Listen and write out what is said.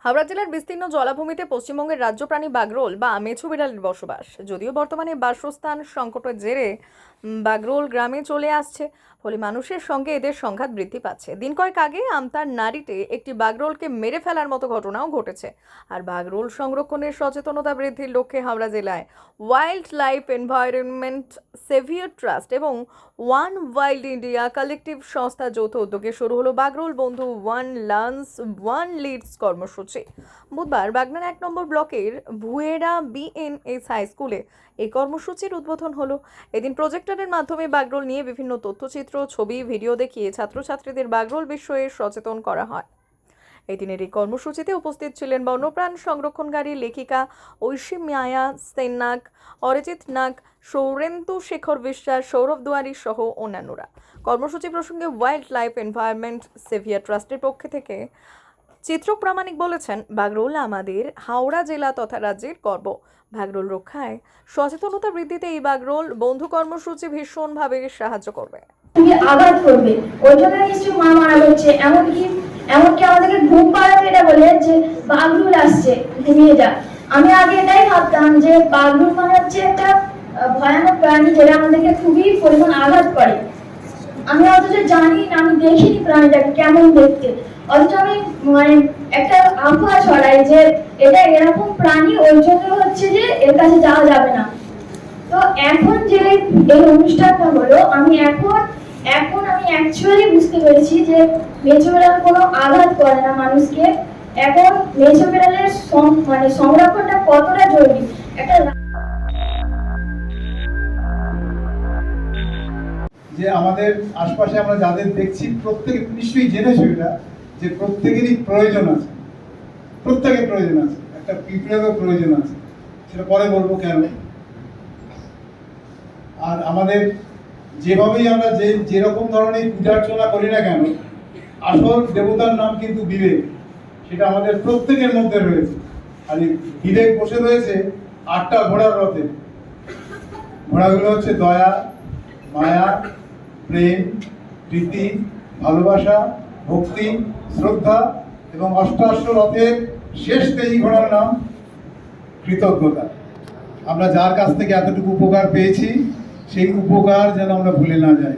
হাওড়া জেলার বিস্তীর্ণ জলাভূমিতে পশ্চিমবঙ্গের রাজ্য প্রাণী বাগরোল বা মেছো বিড়ালের বসবাস। যদিও বর্তমানে বাসস্থান সংকটের জেরে বাগরোল গ্রামে চলে আসছে, ফলে মানুষের সঙ্গে এদের সংঘাত বৃদ্ধি পাচ্ছে। দিন কয়েক আগে আমতার নারীতে একটি বাগরোলকে মেরে ফেলার মতো ঘটনাও ঘটেছে। আর বাগরোল সংরক্ষণের সচেতনতা বৃদ্ধির লক্ষ্যে হাওড়া জেলায় wild life environment saviour trust এবং ওয়ান ওয়াইল্ড ইন্ডিয়া কালেকটিভ সংস্থা যৌথ উদ্যোগে শুরু হলো বাগরোল বন্ধু ওয়ান লার্নস ওয়ান লিডস কর্মসূচি। বুধবার বাগনান 1 নম্বর ব্লকের ভুয়েরা বিএনএস হাই স্কুলে এই কর্মসূচির উদ্বোধন হলো। এদিন প্রজেক্টরের মাধ্যমে বাগরোল নিয়ে বিভিন্ন তথ্যচিত্র, ছবি, ভিডিও দেখিয়ে ছাত্রছাত্রীদের বাগরোল বিষয়ে সচেতন করা হয়। এই দিনের এই কর্মসূচিতে উপস্থিত ছিলেন বন্যপ্রাণ সংরক্ষণকারী লেখিকা ঐশী মায়া সেননাগ, অরিজিৎ নাগ, সৌরেন্দু শেখর বিশ্বাস, সৌরভ দুয়ারি সহ অন্যান্যরা। কর্মসূচি প্রসঙ্গে ওয়াইল্ড লাইফ এনভায়রনমেন্ট সেভিয়ার ট্রাস্টের পক্ষ থেকে চিত্রক প্রামাণিক বলেছেন, বাগরোল আমাদের হাওড়া জেলা তথা রাজ্যের গর্ব। বাগরোল রক্ষায় সচেতনতা বৃদ্ধিতে এই বাগরোল বন্ধু কর্মসূচি ভীষণভাবে সাহায্য করবে। আঘাত করবে, ওই জন্য নিশ্চয়ই মা মারা হচ্ছে। এমনকি আমাদেরকে ঘুম পাড়াতে এটা বলে যে বাগরোল আসছে, ঘুমিয়ে যা। আমি আগে এটাই ভাবতাম যে বাগরোল মানে হচ্ছে একটা ভয়ানক প্রাণী যেটা আমাদেরকে খুবই পরিমাণ আঘাত করে। আমি অথচ জানি না, আমি দেখিনি প্রাণীটাকে কেমন দেখতে, অথচ আমি মানে একটা আবহাওয়া ছড়াই যে এটা এরকম প্রাণী, ওই জন্য হচ্ছে যে এর কাছে যাওয়া যাবে না। তো এখন যে এই অনুষ্ঠানটা হলো, আমি অ্যাকচুয়ালি বুঝতে পেরেছি যে মেছো বিড়াল কোনো আঘাত করে না মানুষকে। এখন মেছো বিড়ালের মানে সংরক্ষণটা কতটা জরুরি। একটা যে আমাদের আশপাশে আমরা যাদের দেখছি প্রত্যেকে নিশ্চয়ই জেনেছো এটা, যে প্রত্যেকেরই প্রয়োজন আছে, প্রত্যেকের প্রয়োজন আছে, একটা পিঁপড়েরও প্রয়োজন আছে, সেটা পরে বলবো কেন। আর আমাদের যেভাবেই আমরা যেরকম ধরনের পূজা অর্চনা করি না কেন, আসল দেবতার নাম কিন্তু বিবেক, সেটা আমাদের প্রত্যেকের মধ্যে রয়েছে। আর এই বিবেক বসে রয়েছে 8টা ঘোড়ার রথে। ঘোড়াগুলো হচ্ছে দয়া, মায়া, প্রেম, প্রীতি, ভালোবাসা, ভক্তি, শ্রদ্ধা এবং অষ্টাদশ রথের শেষ তেই ঘোড়ার নাম কৃতজ্ঞতা। আমরা যার কাছ থেকে এতটুকু উপকার পেয়েছি, সেই উপকার যেন আমরা ভুলে না যাই।